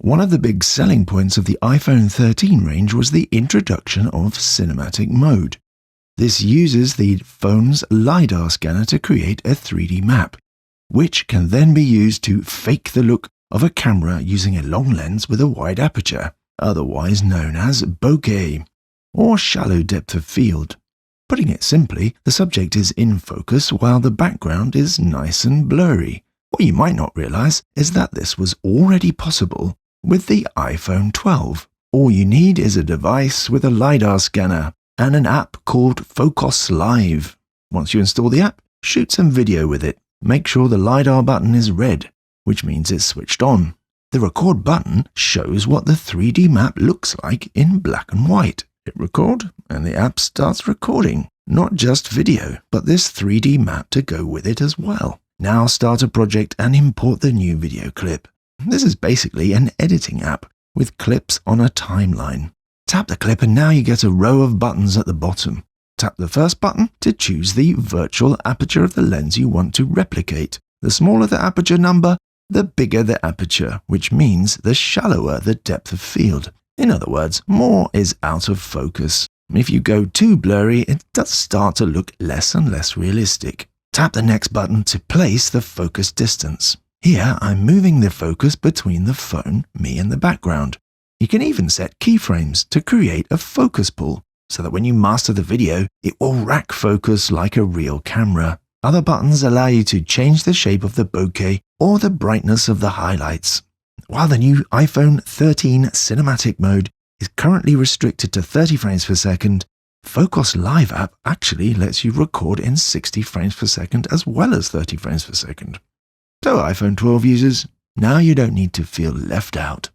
One of the big selling points of the iPhone 13 range was the introduction of cinematic mode. This uses the phone's LiDAR scanner to create a 3D map, which can then be used to fake the look of a camera using a long lens with a wide aperture, otherwise known as bokeh, or shallow depth of field. Putting it simply, the subject is in focus while the background is nice and blurry. What you might not realize is that this was already possible with the iPhone 12. All you need is a device with a LiDAR scanner and an app called Focos Live. Once you install the app, shoot some video with it. Make sure the LiDAR button is red, which means it's switched on. The record button shows what the 3D map looks like in black and white. Hit record, and the app starts recording. Not just video, but this 3D map to go with it as well. Now start a project and import the new video clip. This is basically an editing app with clips on a timeline. Tap the clip and now you get a row of buttons at the bottom. Tap the first button to choose the virtual aperture of the lens you want to replicate. The smaller the aperture number, the bigger the aperture, which means the shallower the depth of field. In other words, more is out of focus. If you go too blurry, it does start to look less and less realistic. Tap the next button to place the focus distance. Here, I'm moving the focus between the phone, me and the background. You can even set keyframes to create a focus pull, so that when you master the video, it will rack focus like a real camera. Other buttons allow you to change the shape of the bokeh or the brightness of the highlights. While the new iPhone 13 cinematic mode is currently restricted to 30 frames per second, Focos Live App actually lets you record in 60 frames per second as well as 30 frames per second. So iPhone 12 users, now you don't need to feel left out.